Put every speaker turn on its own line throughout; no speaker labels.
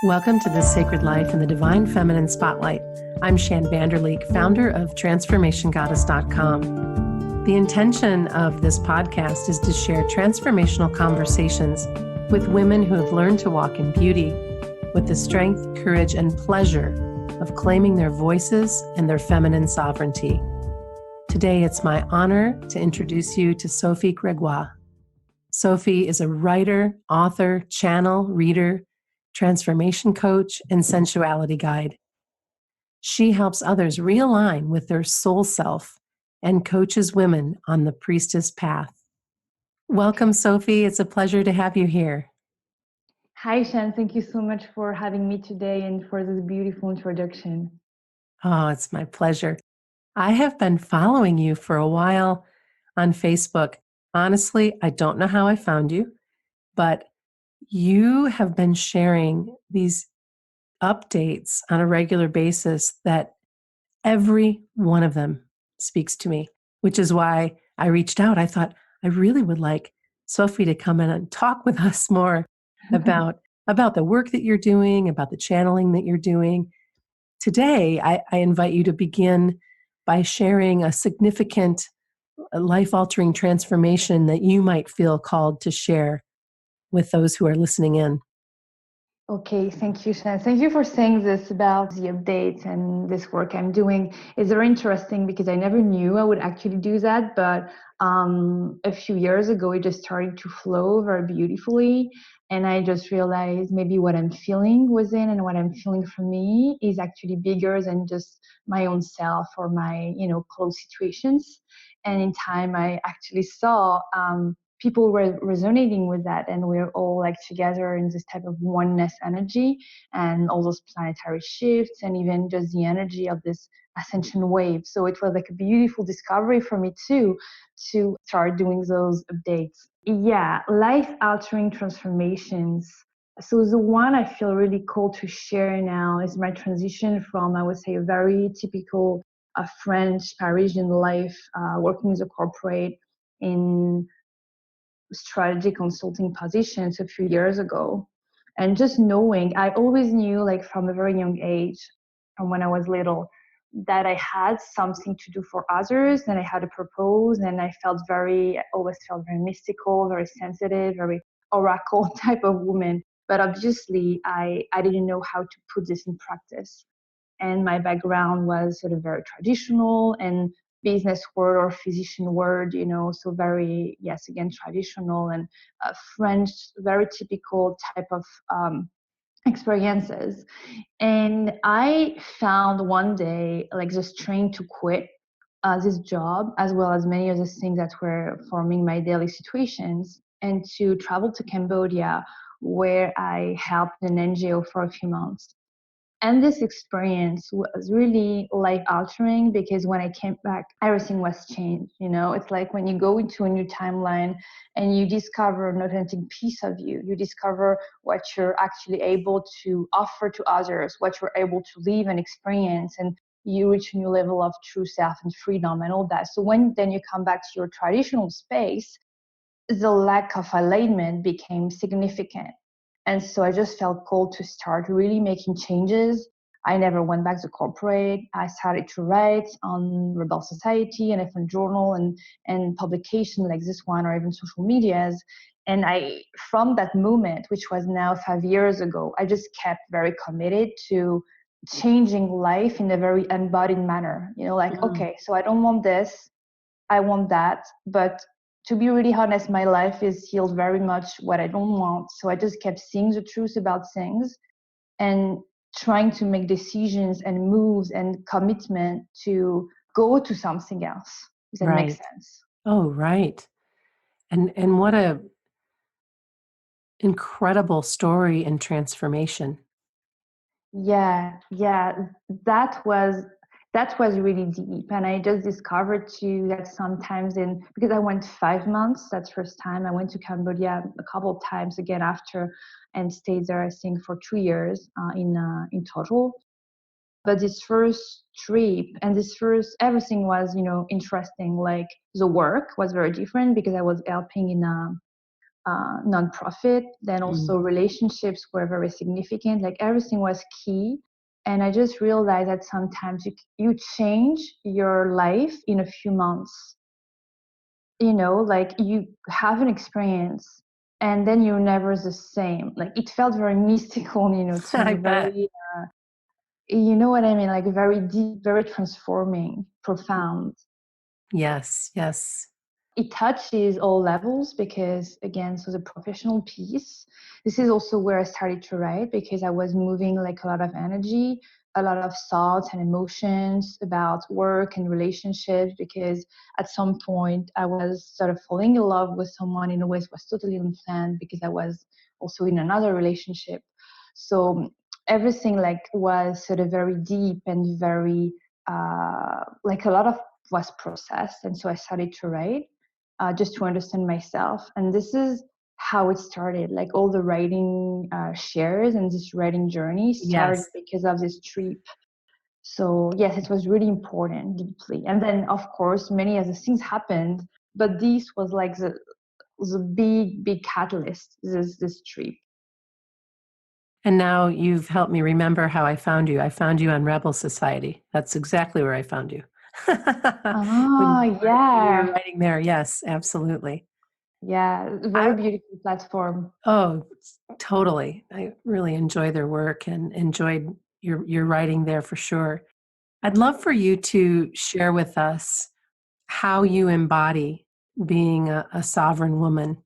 Welcome to This Sacred Life in the Divine Feminine Spotlight. I'm Shann, founder of TransformationGoddess.com. The intention of this podcast is to share transformational conversations with women who have learned to walk in beauty with the strength, courage, and pleasure of claiming their voices and their feminine sovereignty. Today, it's my honor to introduce you to Sophie Gregoire. Sophie is a writer, author, channel, reader, transformation coach, and sensuality guide. She helps others realign with their soul self and coaches women on the Priestess Path. Welcome, Sophie. It's a pleasure to have you here.
Hi, Shann. Thank you so much for having me today and for this beautiful introduction.
Oh, it's my pleasure. I have been following you for a while on Facebook. Honestly, I don't know how I found you, but you have been sharing these updates on a regular basis that every one of them speaks to me, which is why I reached out. I thought I really would like Sophie to come in and talk with us more about the work that you're doing, about the channeling that you're doing. Today, I invite you to begin by sharing a significant life-altering transformation that you might feel called to share with those who are listening in.
Okay, thank you, Shann. Thank you for saying this about the updates and this work I'm doing. It's very interesting because I never knew I would actually do that, but a few years ago, it just started to flow very beautifully. And I just realized maybe what I'm feeling within and what I'm feeling for me is actually bigger than just my own self or my, close situations. And in time, I actually saw people were resonating with that, and we're all like together in this type of oneness energy, and all those planetary shifts, and even just the energy of this ascension wave. So it was like a beautiful discovery for me too, to start doing those updates. Yeah, life altering transformations. So the one I feel really called to share now is my transition from, I would say, a very typical French Parisian life, working as a corporate in strategy consulting positions a few years ago. And just knowing, I always knew, like from a very young age, from when I was little, that I had something to do for others, and I had a purpose, and I always felt very mystical, very sensitive, very oracle type of woman. But obviously, I didn't know how to put this in practice. And my background was sort of very traditional and business world or physician world, so very, yes, again, traditional and French, very typical type of experiences. And I found one day, like, just trying to quit this job, as well as many of the things that were forming my daily situations, and to travel to Cambodia, where I helped an NGO for a few months. And this experience was really life altering, because when I came back, everything was changed. It's like when you go into a new timeline and you discover an authentic piece of you, you discover what you're actually able to offer to others, what you're able to live and experience, and you reach a new level of true self and freedom and all that. So when then you come back to your traditional space, the lack of alignment became significant. And so I just felt called to start really making changes. I never went back to corporate. I started to write on Rebel Society and F1 Journal and publication like this one, or even social medias. And from that moment, which was now 5 years ago, I just kept very committed to changing life in a very embodied manner. Okay, so I don't want this, I want that, but to be really honest, my life is healed very much what I don't want. So I just kept seeing the truth about things and trying to make decisions and moves and commitment to go to something else. Does that make sense?
Oh, right. And what a incredible story and transformation.
Yeah. That was really deep. And I just discovered too that sometimes because I went 5 months, that's first time. I went to Cambodia a couple of times again after, and stayed there, I think, for 2 years in total. But this first trip and everything was, interesting. Like, the work was very different because I was helping in nonprofit. Then also relationships were very significant. Like everything was key. And I just realized that sometimes you change your life in a few months. Like you have an experience and then you're never the same. Like it felt very mystical, to
I
me,
bet.
very, you know what I mean? Like very deep, very transforming, profound.
Yes, yes.
It touches all levels because, again, so the professional piece, this is also where I started to write, because I was moving like a lot of energy, a lot of thoughts and emotions about work and relationships, because at some point I was sort of falling in love with someone in a way that was totally unplanned, because I was also in another relationship. So everything like was sort of very deep and very like a lot of was processed. And so I started to write, just to understand myself. And this is how it started. Like all the writing shares and this writing journey started
Yes.
because of this trip. So yes, it was really important, deeply. And then of course many other things happened, but this was like the big catalyst, this trip.
And now you've helped me remember how I found you. I found you on Rebel Society. That's exactly where I found you.
Ah,
When you were
yeah.
writing there. Yes, absolutely.
Yeah, very
I,
beautiful platform.
oh, totally. I really enjoy their work and enjoyed your writing there for sure. I'd love for you to share with us how you embody being a sovereign woman.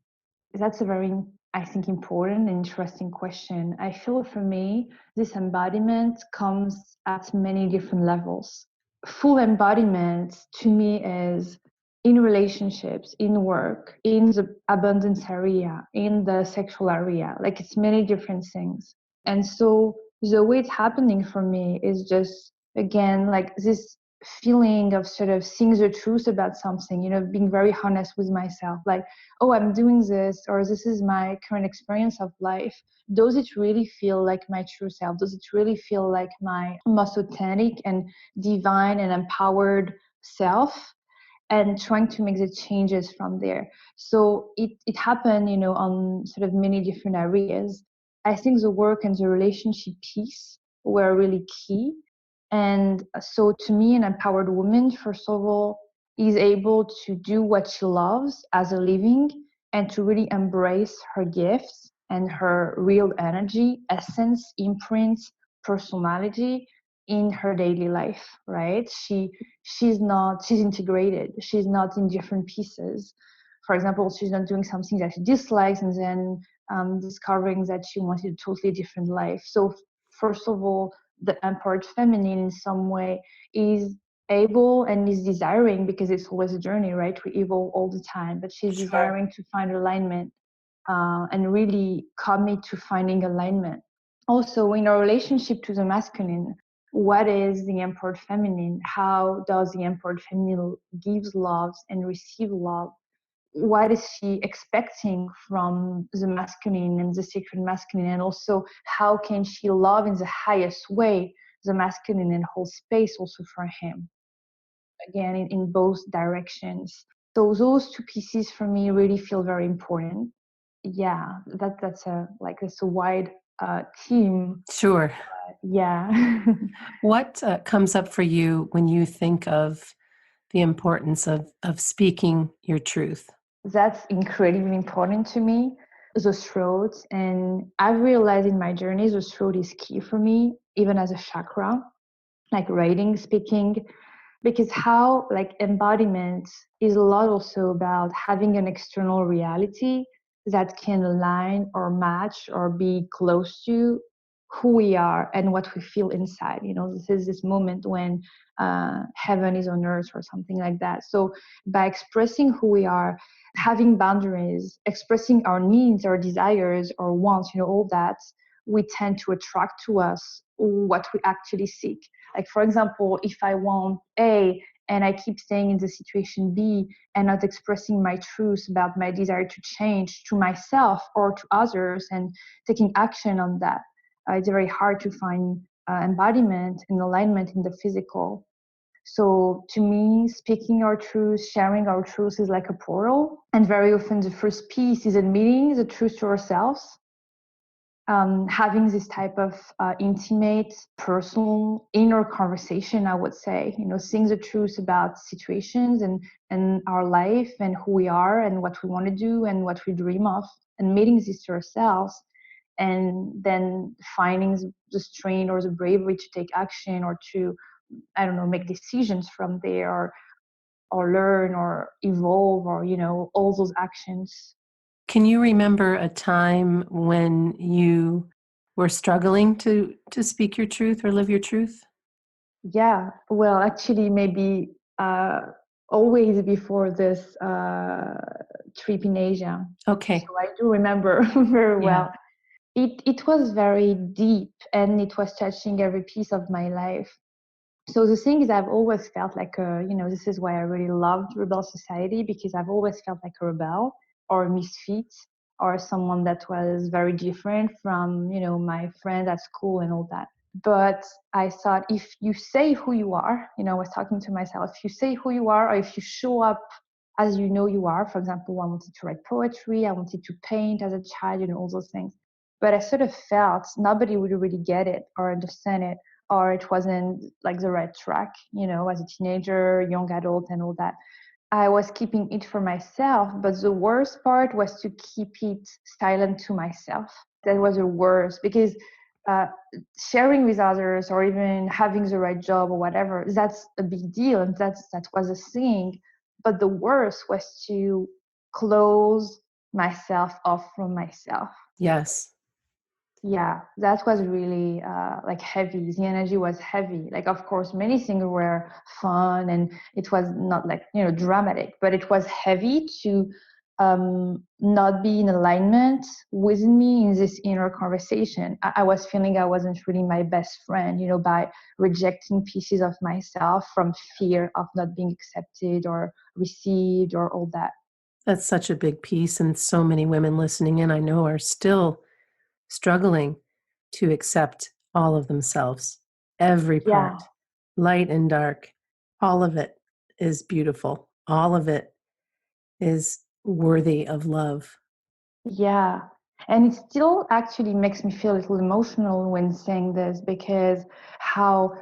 That's a very, I think, important and interesting question. I feel for me, this embodiment comes at many different levels. Full embodiment to me is in relationships, in work, in the abundance area, in the sexual area. Like it's many different things. And so the way it's happening for me is just, again, like this feeling of sort of seeing the truth about something, being very honest with myself. Like, oh, I'm doing this, or this is my current experience of life. Does it really feel like my true self? Does it really feel like my most authentic and divine and empowered self? And trying to make the changes from there. So it happened, on sort of many different areas. I think the work and the relationship piece were really key. And so to me, an empowered woman, first of all, is able to do what she loves as a living and to really embrace her gifts and her real energy, essence, imprint, personality in her daily life, right? She's integrated. She's not in different pieces. For example, she's not doing something that she dislikes and then discovering that she wanted a totally different life. So first of all, the empowered feminine in some way is able and is desiring, because it's always a journey, right? We evolve all the time, but she's
Sure.
desiring to find alignment and really commit to finding alignment. Also, in our relationship to the masculine, what is the empowered feminine? How does the empowered feminine gives love and receive love? What is she expecting from the masculine and the sacred masculine? And also, how can she love in the highest way the masculine and hold space also for him? Again, in both directions. So those two pieces for me really feel very important. Yeah, that's a wide team.
Sure.
Yeah.
What comes up for you when you think of the importance of speaking your truth?
That's incredibly important to me, the throat. And I've realized in my journey, the throat is key for me, even as a chakra, like writing, speaking, because how like embodiment is a lot also about having an external reality that can align or match or be close to who we are and what we feel inside. This is this moment when heaven is on earth or something like that. So by expressing who we are, having boundaries, expressing our needs, our desires, our wants, all that, we tend to attract to us what we actually seek. Like, for example, if I want A and I keep staying in the situation B and not expressing my truth about my desire to change to myself or to others and taking action on that, it's very hard to find embodiment and alignment in the physical. So to me, speaking our truth, sharing our truth is like a portal. And very often the first piece is admitting the truth to ourselves. Having this type of intimate, personal, inner conversation, I would say, saying the truth about situations and our life and who we are and what we want to do and what we dream of, and admitting this to ourselves, and then finding the strength or the bravery to take action or to, I don't know, make decisions from there, or learn or evolve, or, all those actions.
Can you remember a time when you were struggling to speak your truth or live your truth?
Yeah, well, actually, maybe always before this trip in Asia. So
Okay.
I do remember very
Yeah.
well. It was very deep, and it was touching every piece of my life. So the thing is, I've always felt like this is why I really loved Rebel Society, because I've always felt like a rebel or a misfit or someone that was very different from, my friends at school and all that. But I thought, if you say who you are, I was talking to myself, if you say who you are, or if you show up as you are, for example, I wanted to write poetry, I wanted to paint as a child, all those things. But I sort of felt nobody would really get it or understand it, or it wasn't like the right track, as a teenager, young adult and all that. I was keeping it for myself, but the worst part was to keep it silent to myself. That was the worst, because uh, sharing with others or even having the right job or whatever, that's a big deal, and that was a thing. But the worst was to close myself off from myself.
Yes.
Yeah, that was really like heavy. The energy was heavy. Like, of course, many things were fun and it was not like, dramatic, but it was heavy to not be in alignment with me in this inner conversation. I was feeling I wasn't really my best friend, by rejecting pieces of myself from fear of not being accepted or received or all that.
That's such a big piece. And so many women listening in, I know, are still struggling to accept all of themselves, every
Yeah.
part, light and dark. All of it is beautiful. All of it is worthy of love.
Yeah. And it still actually makes me feel a little emotional when saying this, because how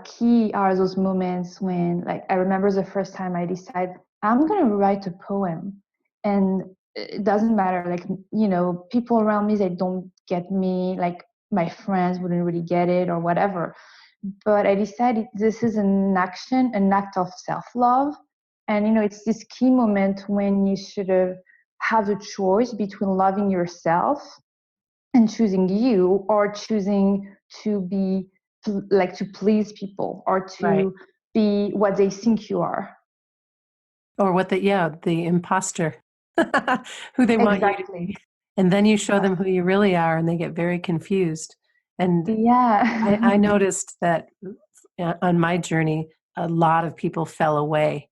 key are those moments when, like, I remember the first time I decided I'm going to write a poem. And it doesn't matter, like, people around me, they don't get me, like, my friends wouldn't really get it or whatever. But I decided this is an act of self-love. And, it's this key moment when you should have the choice between loving yourself and choosing you, or choosing to be like to please people or
Right.
to be what they think you are.
Or the imposter, who they want you to
Exactly.
be. And then you show them who you really are and they get very confused. And I
Yeah.
noticed that on my journey, a lot of people fell away.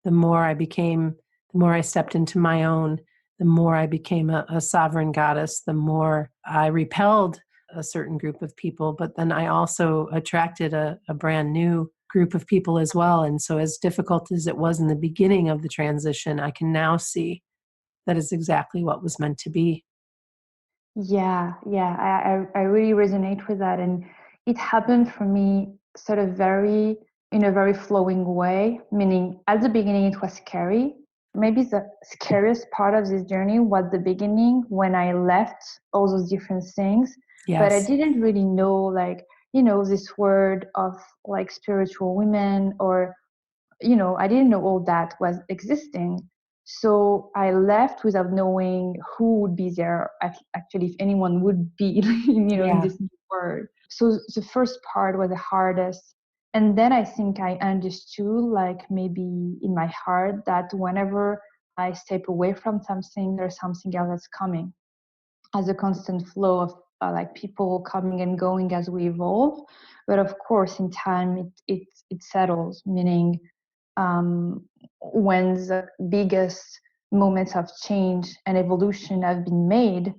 The more I stepped into my own, the more I became a sovereign goddess, the more I repelled a certain group of people, but then I also attracted a brand new group of people as well. And so, as difficult as it was in the beginning of the transition, I can now see that is exactly what was meant to be.
Yeah, I really resonate with that. And it happened for me sort of in a very flowing way, meaning at the beginning it was scary. Maybe the scariest part of this journey was the beginning, when I left all those different things, but I
Yes.
didn't really know, like, this word of like spiritual women, or I didn't know all that was existing. So I left without knowing who would be there, actually, if anyone would be, in
Yeah.
this new world. So the first part was the hardest. And then I think I understood, like, maybe in my heart, that whenever I step away from something, there's something else that's coming, as a constant flow of like people coming and going as we evolve. But of course, in time, it settles, meaning um, when the biggest moments of change and evolution have been made,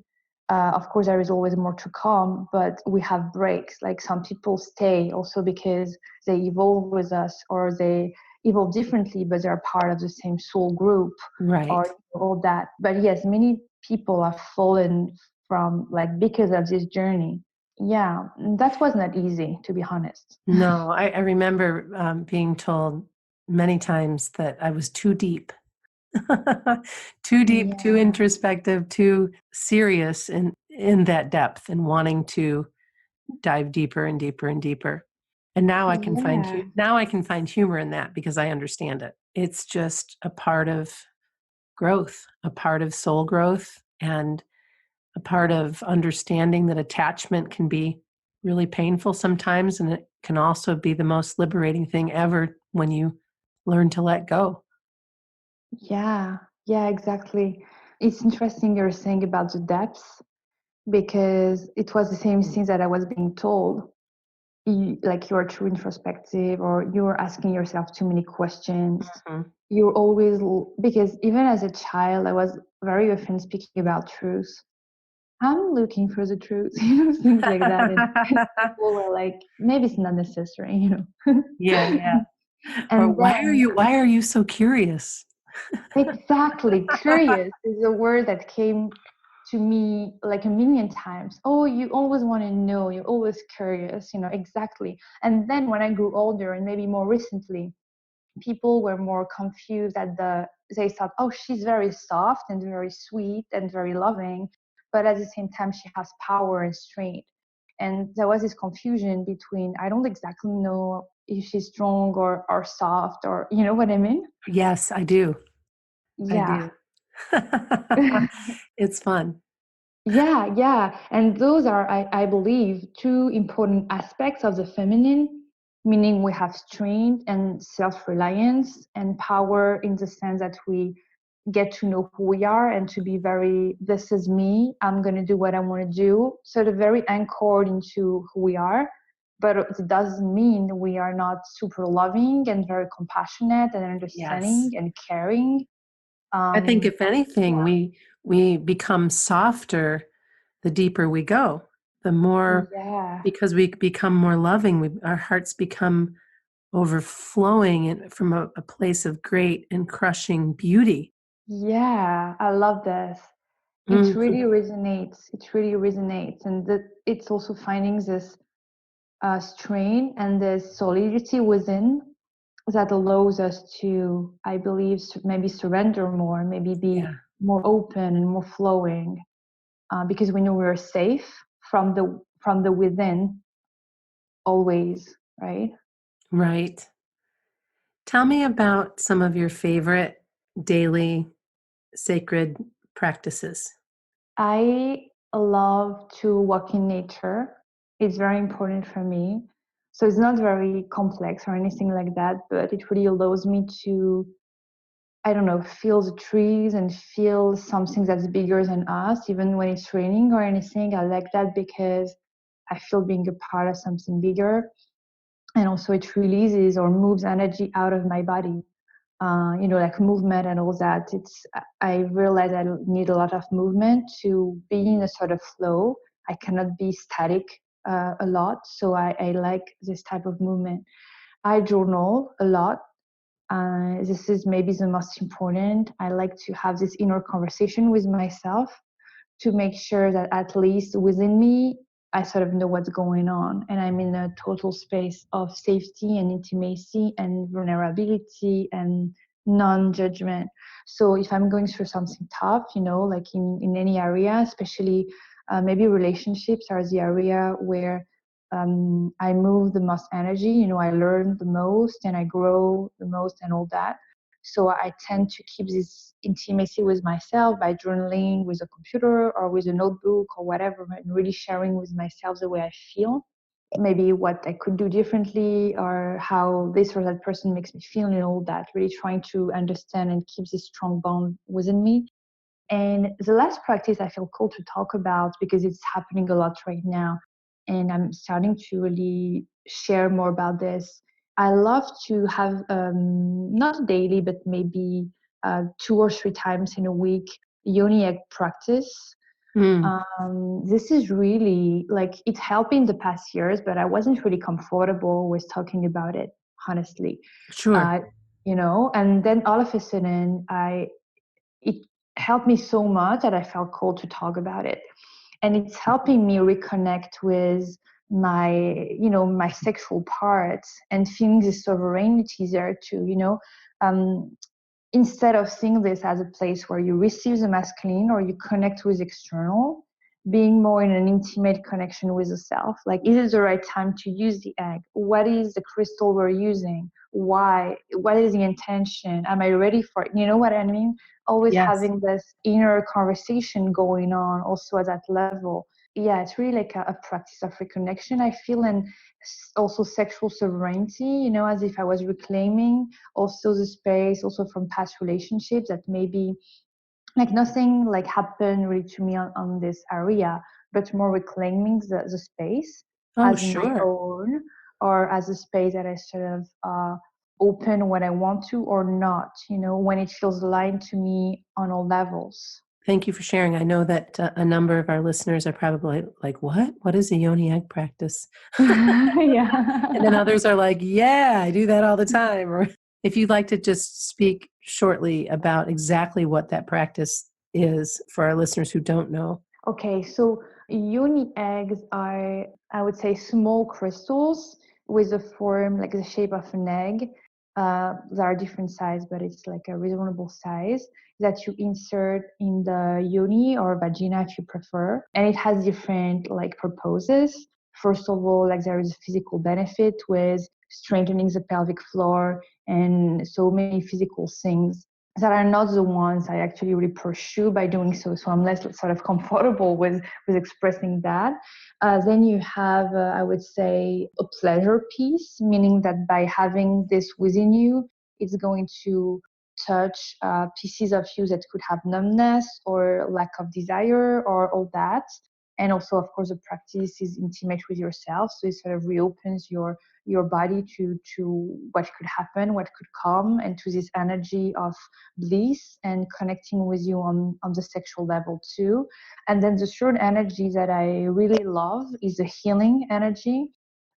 Of course, there is always more to come, but we have breaks. Like some people stay also because they evolve with us, or they evolve differently, but they're part of the same soul group,
Right.
or all that. But yes, many people have fallen from, like, because of this journey. Yeah, that was not easy, to be honest.
No, I remember being told many times that I was too deep. Too deep, too
Yeah,
introspective, too serious in that depth, and wanting to dive deeper and deeper and deeper. And now I can find
yeah,
humor in that, because I understand it. It's just a part of growth, a part of soul growth, and a part of understanding that attachment can be really painful sometimes, and it can also be the most liberating thing ever when you learn to let go.
yeah, yeah, exactly. It's interesting you're saying about the depths, because it was the same thing that I was being told. Like, you're too introspective, or you're asking yourself too many questions.
Mhm.
You're always, because even as a child, I was very often speaking about truth. I'm looking for the truth, things like that. And people were like, maybe it's not necessary,
Yeah, yeah. Or
And then,
why are you so curious?
exactly, curious is a word that came to me like a million times. Oh, you always want to know, you're always curious, exactly. And then when I grew older, and maybe more recently, people were more confused they thought, oh, she's very soft and very sweet and very loving, but at the same time she has power and strength. And there was this confusion between, I don't exactly know if she's strong or soft, or you know what I mean.
Yes, I do. I
Yeah.
do. It's fun.
Yeah, yeah. And those are, I believe, two important aspects of the feminine, meaning we have strength and self-reliance and power, in the sense that we get to know who we are and to be very, this is me, I'm going to do what I want to do. So they're very anchored into who we are. But it doesn't mean we are not super loving and very compassionate and understanding
Yes.
and caring.
I think
Um,
if anything, we become softer the deeper we go. The more,
yeah.
because we become more loving, our hearts become overflowing from a place of great and crushing beauty.
Yeah, I love this. It really
Mhm.
resonates. It really resonates. And that it's also finding this strain and this solidity within that allows us to, I believe, maybe surrender more, maybe be
Yeah,
more open and more flowing, because we know we're safe from the within always, right?
right. Tell me about some of your favorite daily sacred practices.
I love to walk in nature. It's very important for me. So it's not very complex or anything like that, but it really allows me to, I don't know, feel the trees and feel something that's bigger than us, even when it's raining or anything. I like that because I feel being a part of something bigger. And also, it releases or moves energy out of my body, like movement and all that. I realize I need a lot of movement to be in a sort of flow. I cannot be static a lot, so I like this type of movement. I journal a lot. This is maybe the most important. I like to have this inner conversation with myself to make sure that at least within me, I sort of know what's going on, and I'm in a total space of safety and intimacy and vulnerability and non-judgment. So if I'm going through something tough, like in any area, especially maybe relationships are the area where I move the most energy, I learn the most and I grow the most and all that. So I tend to keep this intimacy with myself by journaling with a computer or with a notebook or whatever, and really sharing with myself the way I feel. Maybe what I could do differently, or how this or that person makes me feel, and all that. Really trying to understand and keep this strong bond within me. And the last practice I feel called to talk about, because it's happening a lot right now, and I'm starting to really share more about this. I love to have, not daily, but maybe 2 or 3 times in a week, Yoni egg practice.
Mm,
This is really like it helped in the past years, but I wasn't really comfortable with talking about it, honestly.
sure.
Uh, and then all of a sudden, it helped me so much that I felt called to talk about it, and it's helping me reconnect with my sexual parts and feeling the sovereignty there too. Um, Instead of seeing this as a place where you receive the masculine or you connect with external, being more in an intimate connection with the self. Like, is it the right time to use the egg? What is the crystal we're using? Why? What is the intention? Am I ready for it? You know what I mean? Always
Yes.
having this inner conversation going on also at that level. Yeah, it's really like a practice of reconnection, I feel, and also sexual sovereignty, as if I was reclaiming also the space also from past relationships that maybe like nothing like happened really to me on this area, but more reclaiming the space
Oh,
as my
sure.
own, or as a space that I sort of open when I want to or not, when it feels aligned to me on all levels.
Thank you for sharing. I know that a number of our listeners are probably like, what? What is a yoni egg practice? And then
Yeah.
others are like, yeah, I do that all the time. Or if you'd like to just speak shortly about exactly what that practice is for our listeners who don't know.
Okay, so Yoni eggs are, I would say, small crystals with a form like the shape of an egg. There are different size, but it's like a reasonable size that you insert in the yoni or vagina if you prefer. And it has different like purposes. First of all, like there is a physical benefit with strengthening the pelvic floor and so many physical things that are not the ones I actually really pursue by doing so. So I'm less sort of comfortable with expressing that. Then you have, I would say, a pleasure piece, meaning that by having this within you, it's going to touch pieces of you that could have numbness or lack of desire or all that. And also, of course, the practice is intimate with yourself, so it sort of reopens your body to what could happen, what could come, and to this energy of bliss and connecting with you on the sexual level too. And then the third energy that I really love is the healing energy.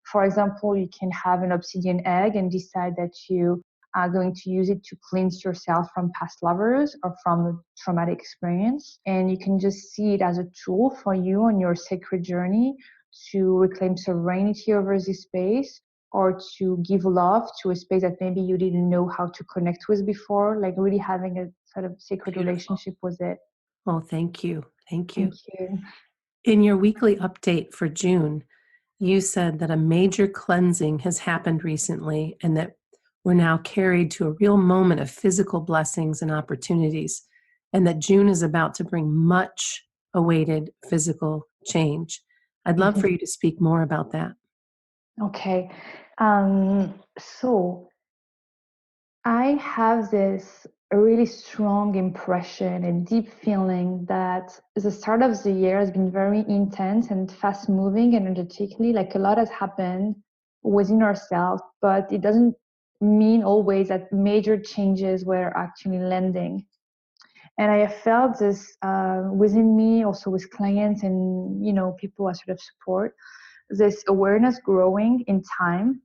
For example, you can have an obsidian egg and decide that you are going to use it to cleanse yourself from past lovers or from a traumatic experience. And you can just see it as a tool for you on your sacred journey to reclaim sovereignty over this space or to give love to a space that maybe you didn't know how to connect with before, like really having a sort of sacred
Beautiful.
relationship with it.
Oh, thank you. Thank
Thank
you.
you.
In your weekly update for June, you said that a major cleansing has happened recently and that we're now carried to a real moment of physical blessings and opportunities, and that June is about to bring much awaited physical change. I'd love for you to speak more about that.
Okay. So I have this really strong impression and deep feeling that the start of the year has been very intense and fast moving energetically. Like a lot has happened within ourselves, but it doesn't mean always that major changes were actually landing. And I have felt this within me, also with clients and people I sort of support, this awareness growing in time.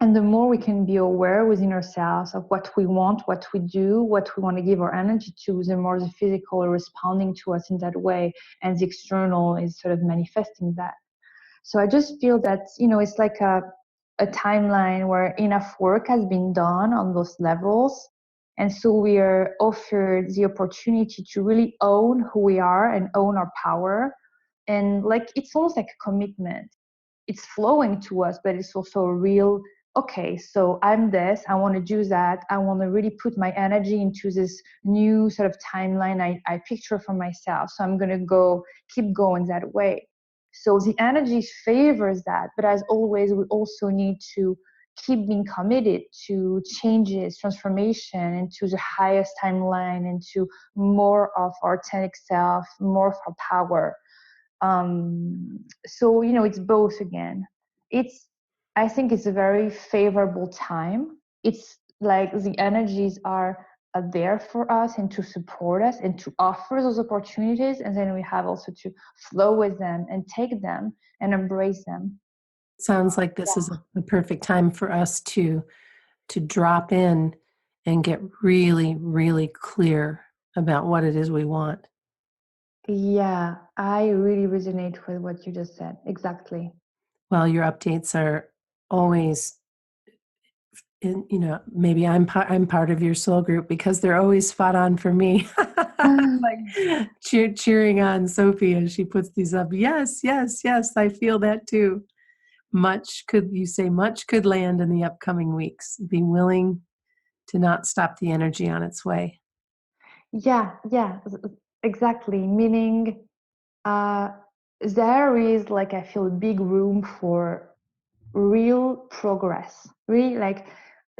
And the more we can be aware within ourselves of what we want, what we do, what we want to give our energy to, the more the physical is responding to us in that way, and the external is sort of manifesting that. So I just feel that, it's like a timeline where enough work has been done on those levels. And so we are offered the opportunity to really own who we are and own our power. And like, it's almost like a commitment. It's flowing to us, but it's also a real, okay, so I'm this, I want to do that. I want to really put my energy into this new sort of timeline I picture for myself. So I'm going to keep going that way. So the energy favors that, but as always, we also need to keep being committed to changes, transformation into the highest timeline, into more of our authentic self, more of our power. So it's both again. It's I think it's a very favorable time. It's like the energies are there for us and to support us and to offer those opportunities. And then we have also to flow with them and take them and embrace them.
Sounds like this is a perfect time for us to drop in and get really, really clear about what it is we want.
Yeah, I really resonate with what you just said. Exactly.
Well, your updates are always, maybe I'm part of your soul group because they're always spot on for me. Like cheering on Sophie as she puts these up. Yes, yes, yes, I feel that too. Much could land in the upcoming weeks. Be willing to not stop the energy on its way.
Yeah, exactly. Meaning, there is like, I feel a big room for real progress, really like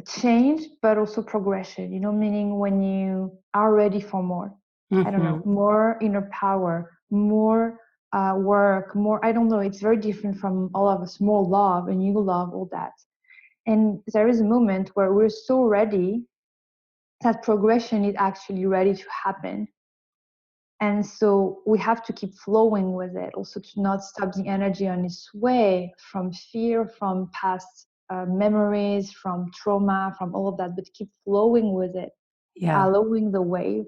change, but also progression, meaning when you are ready for more, I don't know,
Mm-hmm.
more inner power, more work, more, I don't know, it's very different from all of us, more love, a new love, all that. And there is a moment where we're so ready that progression is actually ready to happen. And so we have to keep flowing with it, also to not stop the energy on its way from fear, from past memories, from trauma, from all of that, but keep flowing with it,
Yeah.
allowing the wave.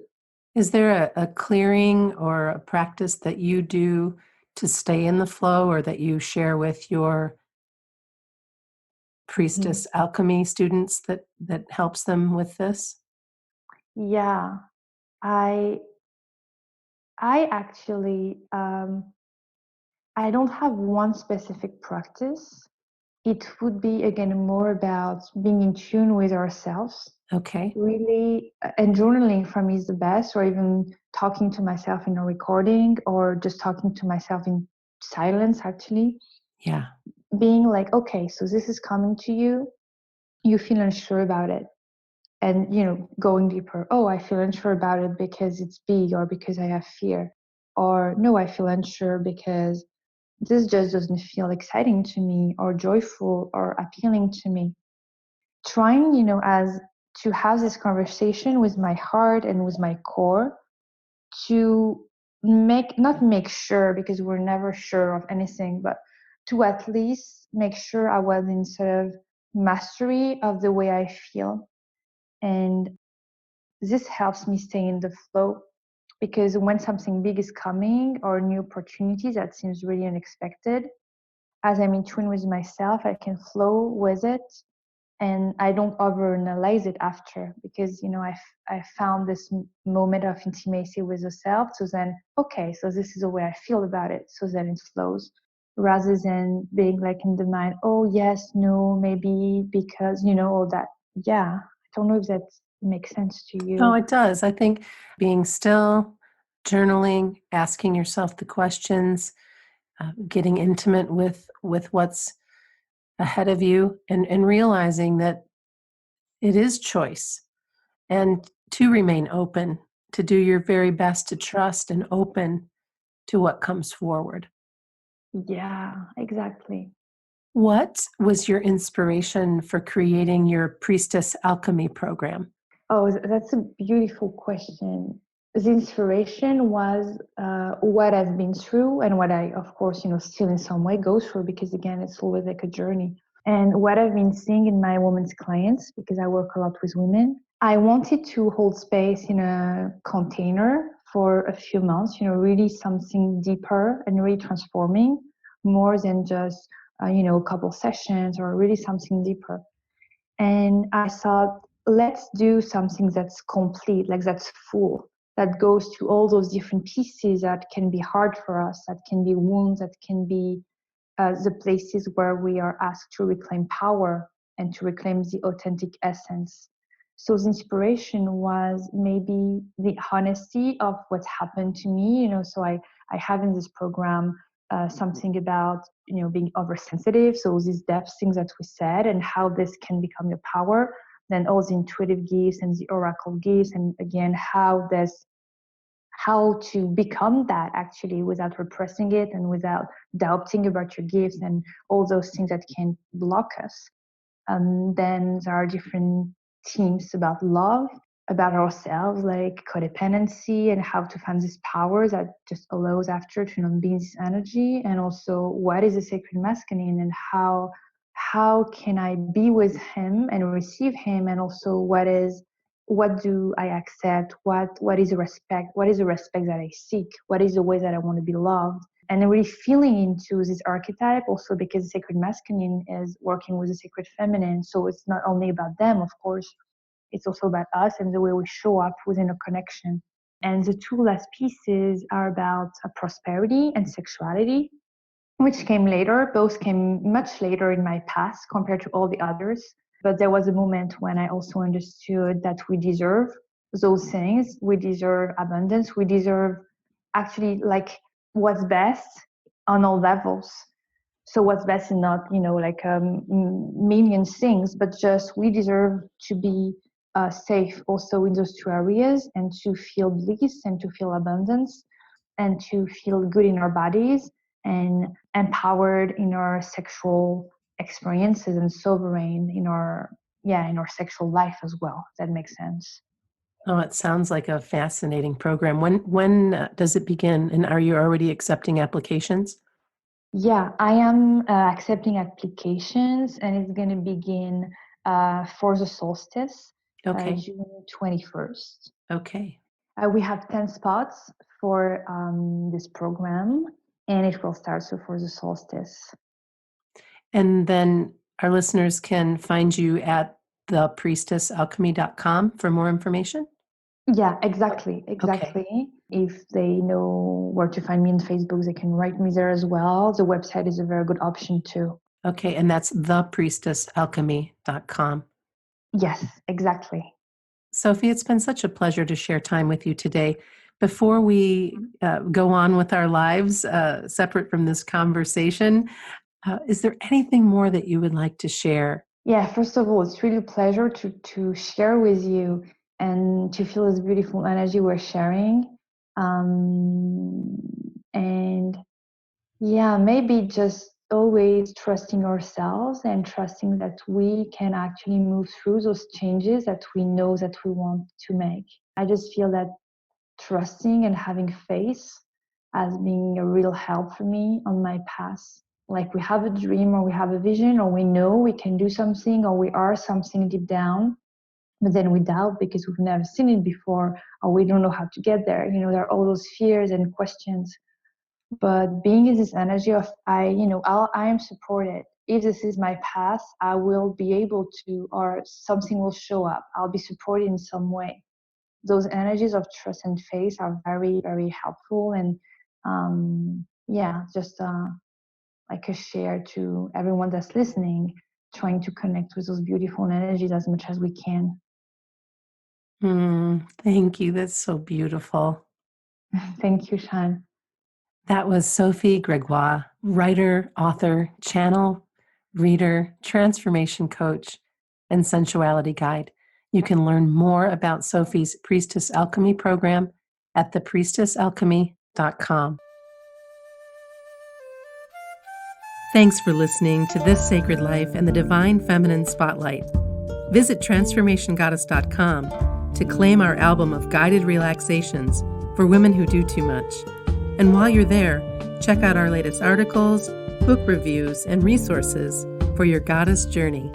Is there a clearing or a practice that you do to stay in the flow or that you share with your Priestess Alchemy students that helps them with this?
Yeah, I actually I don't have one specific practice. It would be again more about being in tune with ourselves.
Okay.
Really, and journaling for me is the best, or even talking to myself in a recording, or just talking to myself in silence, actually.
Yeah.
Being like, okay, so this is coming to you, you feel unsure about it. And, going deeper, oh, I feel unsure about it because it's big, or because I have fear. Or, no, I feel unsure because this just doesn't feel exciting to me, or joyful, or appealing to me. Trying, as to have this conversation with my heart and with my core, to not make sure, because we're never sure of anything, but to at least make sure I was in sort of mastery of the way I feel. And this helps me stay in the flow, because when something big is coming, or new opportunities that seems really unexpected, as I'm in tune with myself, I can flow with it, and I don't overanalyze it after, because I found this moment of intimacy with the self. So then, okay, so this is the way I feel about it. So then it flows, rather than being like in the mind, oh yes, no, maybe, because all that. Yeah, I don't know if that makes sense to you.
No, it does. I think being still, journaling, asking yourself the questions, getting intimate with what's ahead of you, and realizing that it is choice, and to remain open, to do your very best to trust and open to what comes forward.
Yeah, exactly.
What was your inspiration for creating your Priestess Alchemy program?
Oh, that's a beautiful question. The inspiration was what I've been through, and what I, of course, still in some way go through, because again, it's always like a journey. And what I've been seeing in my women's clients, because I work a lot with women, I wanted to hold space in a container for a few months, really something deeper and really transforming, more than just, a couple sessions, or really something deeper. And I thought, let's do something that's complete, like that's full, that goes to all those different pieces that can be hard for us, that can be wounds, that can be the places where we are asked to reclaim power and to reclaim the authentic essence. So the inspiration was maybe the honesty of what's happened to me. So I have in this program something about being oversensitive. So these depth things that we said, and how this can become your power. Then all the intuitive gifts and the oracle gifts, and again how to become that actually without repressing it, and without doubting about your gifts, and all those things that can block us. Then there are different themes about love, about ourselves, like codependency and how to find these powers that just allows after to not be in this energy, and also what is the sacred masculine and how can I be with him and receive him, and also what do I accept, what is the respect that I seek, what is the way that I want to be loved, and then really feeling into this archetype also, because the sacred masculine is working with the sacred feminine, so it's not only about them, of course, it's also about us and the way we show up within a connection. And the two last pieces are about prosperity and sexuality, which came later. Both came much later in my past compared to all the others. But there was a moment when I also understood that we deserve those things. We deserve abundance. We deserve actually like what's best on all levels. So what's best is not, like million things, but just we deserve to be safe also in those two areas, and to feel bliss and to feel abundance and to feel good in our bodies and empowered in our sexual experiences and sovereign in our sexual life as well. If that makes sense.
Oh, it sounds like a fascinating program. When does it begin? And are you already accepting applications?
Yeah, I am accepting applications, and it's going to begin for the solstice,
Okay.
June 21st.
Okay.
We have 10 spots for this program, and it will start so for the solstice.
And then our listeners can find you at thepriestessalchemy.com for more information?
Yeah, exactly.
Okay.
If they know where to find me on Facebook, they can write me there as well. The website is a very good option too.
Okay, and that's thepriestessalchemy.com.
Yes, exactly.
Sophie, it's been such a pleasure to share time with you today. Before we go on with our lives, separate from this conversation, is there anything more that you would like to share?
Yeah, first of all, it's really a pleasure to share with you and to feel this beautiful energy we're sharing. And yeah, maybe just always trusting ourselves and trusting that we can actually move through those changes that we know that we want to make. I just feel that trusting and having faith as being a real help for me on my path. Like we have a dream or we have a vision or we know we can do something or we are something deep down, but then we doubt because we've never seen it before or we don't know how to get there. There are all those fears and questions. But being in this energy of I am supported. If this is my path, I will be able to, or something will show up. I'll be supported in some way. Those energies of trust and faith are very, very helpful. And just like a share to everyone that's listening, trying to connect with those beautiful energies as much as we can.
Thank you. That's so beautiful.
Thank you, Shann.
That was Sophie Gregoire, writer, author, channel, reader, transformation coach, and sensuality guide. You can learn more about Sophie's Priestess Alchemy program at thepriestessalchemy.com. Thanks for listening to This Sacred Life and the Divine Feminine Spotlight. Visit transformationgoddess.com to claim our album of guided relaxations for women who do too much. And while you're there, check out our latest articles, book reviews, and resources for your goddess journey.